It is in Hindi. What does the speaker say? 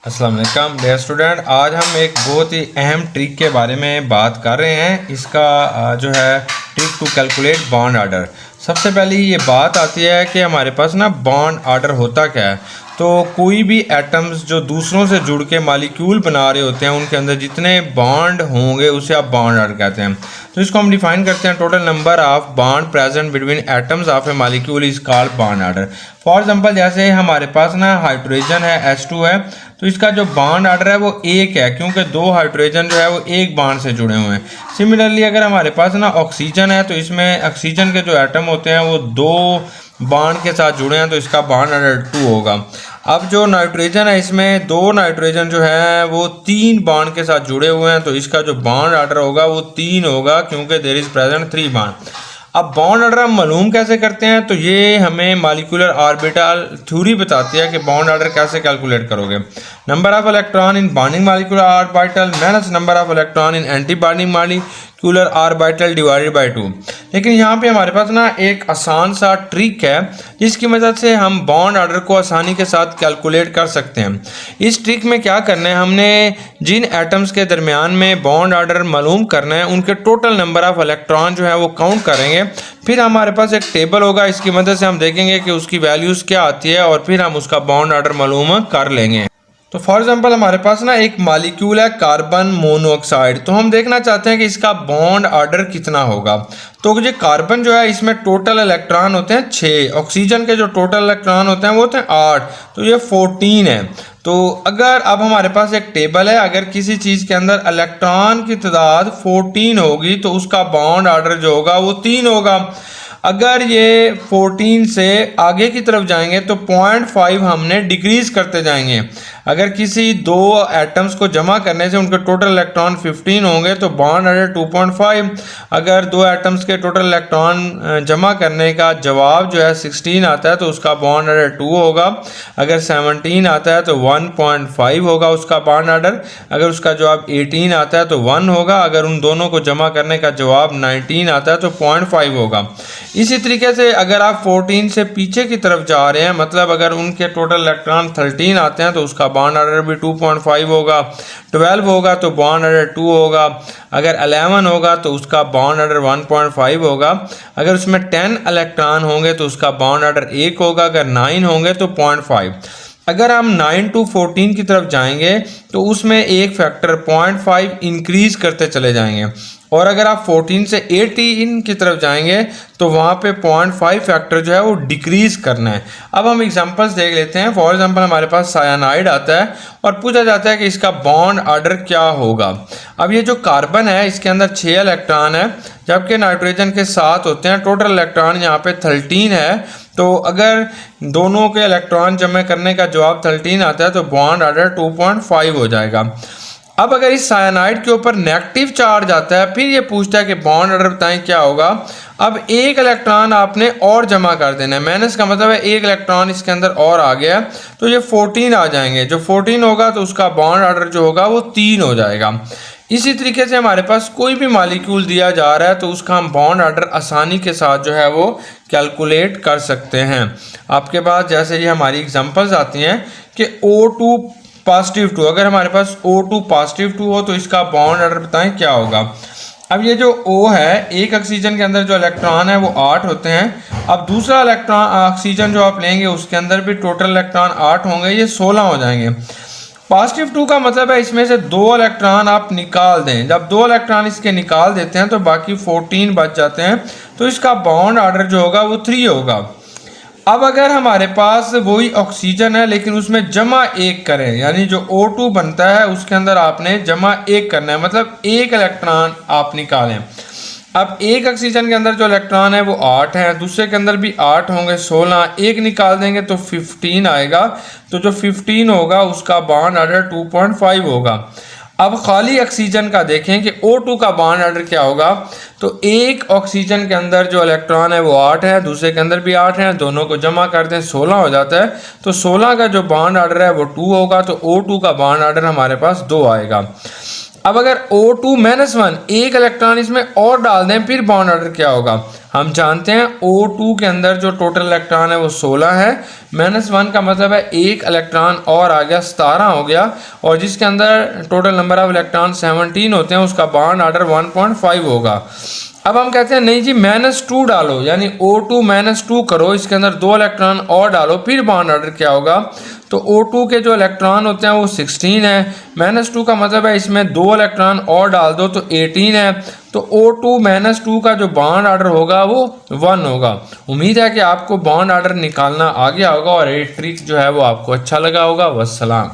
अस्सलाम वालेकुम डियर स्टूडेंट। आज हम एक बहुत ही अहम ट्रिक के बारे में बात कर रहे हैं। इसका जो है trick to calculate bond order. सबसे पहले ये बात आती है कि हमारे पास ना बॉन्ड आर्डर होता क्या है। तो कोई भी एटम्स जो दूसरों से जुड़ के मालिक्यूल बना रहे होते हैं उनके अंदर जितने बॉन्ड होंगे उसे आप बॉन्ड आर्डर कहते हैं। तो इसको हम डिफाइन करते हैं, total number of bond present between atoms of A molecule is called bond order. For example जैसे हमारे पास ना हाइड्रोजन है H2 है, तो इसका जो बॉन्ड आर्डर है वो एक है क्योंकि दो हाइड्रोजन जो है वो एक बॉन्ड से जुड़े हुए हैं। सिमिलरली अगर हमारे पास ना ऑक्सीजन है तो इसमें ऑक्सीजन के जो एटम होते हैं वो दो बॉन्ड के साथ जुड़े हैं तो इसका बॉन्ड आर्डर 2 होगा। अब जो नाइट्रोजन है इसमें दो नाइट्रोजन जो है वो तीन बॉन्ड के साथ जुड़े हुए हैं तो इसका जो बॉन्ड आर्डर होगा वो 3 होगा क्योंकि देयर इज प्रेजेंट 3 बॉन्ड। अब बॉन्ड आर्डर हम मालूम कैसे करते हैं, तो ये हमें मॉलिक्यूलर ऑर्बिटल थ्योरी बताती है कि बॉन्ड आर्डर कैसे कैलकुलेट करोगे। Number of electron in bonding molecular orbital minus number of electron in anti bonding molecular orbital divided by 2। लेकिन यहाँ पे हमारे पास ना एक आसान सा ट्रिक है जिसकी मदद से हम बॉन्ड आर्डर को आसानी के साथ कैलकुलेट कर सकते हैं। इस ट्रिक में क्या करना है, हमने जिन एटम्स के दरमियान में बॉन्ड आर्डर मालूम करना है उनके टोटल नंबर ऑफ इलेक्ट्रॉन जो है वो काउंट करेंगे। फिर हमारे पास एक टेबल होगा, इसकी मदद से हम देखेंगे कि उसकी वैल्यूज़ क्या आती है और फिर हम उसका बॉन्ड आर्डर मालूम कर लेंगे। तो फॉर एग्जांपल हमारे पास ना एक मॉलिक्यूल है कार्बन मोनोऑक्साइड, तो हम देखना चाहते हैं कि इसका बॉन्ड आर्डर कितना होगा। तो ये कार्बन जो है इसमें टोटल इलेक्ट्रॉन होते हैं 6, ऑक्सीजन के जो टोटल इलेक्ट्रॉन होते हैं वो होते हैं 8, तो ये 14 है। तो अगर अब हमारे पास एक टेबल है, अगर किसी चीज़ के अंदर इलेक्ट्रॉन की तादाद 14 होगी तो उसका बॉन्ड आर्डर जो होगा वो 3 होगा। अगर ये 14 से आगे की तरफ जाएंगे तो 0.5 हमने डिक्रीज करते जाएंगे। अगर किसी दो एटम्स को जमा करने से उनके टोटल इलेक्ट्रॉन 15 होंगे तो बॉन्ड आर्डर 2.5। अगर दो एटम्स के टोटल इलेक्ट्रॉन जमा करने का जवाब जो है 16 आता है तो उसका बॉन्ड आर्डर 2 होगा। अगर 17 आता है तो 1.5 होगा उसका बॉन्ड आर्डर। अगर उसका जवाब 18 आता है तो 1 होगा। अगर उन दोनों को जमा करने का जवाब 19 आता है तो 0.5 होगा। इसी तरीके से अगर आप 14 से पीछे की तरफ जा रहे हैं, मतलब अगर उनके टोटल इलेक्ट्रॉन 13 आते हैं तो उसका बॉन्ड आर्डर भी 2.5 होगा। 12 होगा तो बॉन्ड आर्डर 2 होगा। अगर 11 होगा तो उसका बॉन्ड आर्डर 1.5 होगा। अगर उसमें 10 इलेक्ट्रॉन होंगे तो उसका बॉन्ड आर्डर 1 होगा। अगर 9 होंगे तो 0.5। अगर हम 9 to 14 की तरफ जाएंगे तो उसमें एक फैक्टर 0.5 इंक्रीज करते चले जाएंगे। और अगर आप 14 से 18 की तरफ जाएंगे तो वहाँ पे 0.5 फैक्टर जो है वो डिक्रीज करना है। अब हम एग्जांपल्स देख लेते हैं। फॉर एग्जांपल हमारे पास साइनाइड आता है और पूछा जाता है कि इसका बॉन्ड आर्डर क्या होगा। अब ये जो कार्बन है इसके अंदर 6 इलेक्ट्रॉन है जबकि नाइट्रोजन के 7 होते हैं। टोटल इलेक्ट्रॉन यहाँ पे 13 है। तो अगर दोनों के इलेक्ट्रॉन जमा करने का जवाब 13 आता है तो बॉन्ड आर्डर 2.5 हो जाएगा। अब अगर इस साइनाइड के ऊपर नेगेटिव चार्ज आता है, फिर ये पूछता है कि बॉन्ड आर्डर बताएं क्या होगा। अब एक इलेक्ट्रॉन आपने और जमा कर देना है, माइनस का मतलब है एक इलेक्ट्रॉन इसके अंदर और आ गया तो ये 14 आ जाएंगे। जो 14 होगा तो उसका बॉन्ड आर्डर जो होगा वो 3 हो जाएगा। इसी तरीके से हमारे पास कोई भी मॉलिक्यूल दिया जा रहा है तो उसका हम बॉन्ड आर्डर आसानी के साथ जो है वो कैलकुलेट कर सकते हैं। आपके पास जैसे ये हमारी एग्जांपल्स आती हैं कि O2 पॉजिटिव 2, अगर हमारे पास O2 पॉजिटिव 2 हो तो इसका बॉन्ड आर्डर बताएं क्या होगा। अब ये जो O है, एक ऑक्सीजन के अंदर जो इलेक्ट्रॉन है वो 8 होते हैं। अब दूसरा इलेक्ट्रॉन ऑक्सीजन जो आप लेंगे उसके अंदर भी टोटल इलेक्ट्रॉन 8 होंगे, ये 16 हो जाएंगे। पॉजिटिव 2 का मतलब है इसमें से 2 इलेक्ट्रॉन आप निकाल दें। जब 2 इलेक्ट्रॉन इसके निकाल देते हैं तो बाकी 14 बच जाते हैं, तो इसका बॉन्ड आर्डर जो होगा वो 3 होगा। अब अगर हमारे पास वही ऑक्सीजन है लेकिन उसमें जमा 1 करें, यानी जो O2 बनता है उसके अंदर आपने जमा 1 करना है, मतलब एक इलेक्ट्रॉन आप निकालें। अब एक ऑक्सीजन के अंदर जो इलेक्ट्रॉन है वो 8 है, दूसरे के अंदर भी 8 होंगे, 16, एक निकाल देंगे तो 15 आएगा। तो जो 15 होगा उसका बॉन्ड आर्डर 2.5 होगा। अब खाली ऑक्सीजन का देखें कि O2 का बॉन्ड आर्डर क्या होगा। तो एक ऑक्सीजन के अंदर जो इलेक्ट्रॉन है वो 8 है, दूसरे के अंदर भी 8 है, दोनों को जमा कर दें 16 हो जाता है। तो 16 का जो बॉन्ड आर्डर है वो 2 होगा। तो O2 का बॉन्ड आर्डर हमारे पास 2 आएगा। अब अगर O2-1 एक इलेक्ट्रॉन इसमें और डाल दें फिर बॉन्ड ऑर्डर क्या होगा। हम जानते हैं O2 के अंदर जो टोटल इलेक्ट्रॉन है वो 16 है, -1 का मतलब है एक इलेक्ट्रॉन और आ गया, 17 हो गया, और जिसके अंदर टोटल नंबर ऑफ इलेक्ट्रॉन 17 होते हैं उसका बॉन्ड ऑर्डर 1.5 होगा। अब हम कहते हैं नहीं जी -2 डालो, यानी O2-2 करो, इसके अंदर 2 इलेक्ट्रॉन और डालो फिर बॉन्ड ऑर्डर क्या होगा। तो O2 के जो इलेक्ट्रॉन होते हैं वो 16 है, -2 का मतलब है इसमें 2 इलेक्ट्रॉन और डाल दो तो 18 है, तो O2-2 का जो बॉन्ड ऑर्डर होगा वो 1 होगा। उम्मीद है कि आपको बॉन्ड ऑर्डर निकालना आ गया होगा और ये ट्रिक जो है वो आपको अच्छा लगा होगा। वस्सलाम।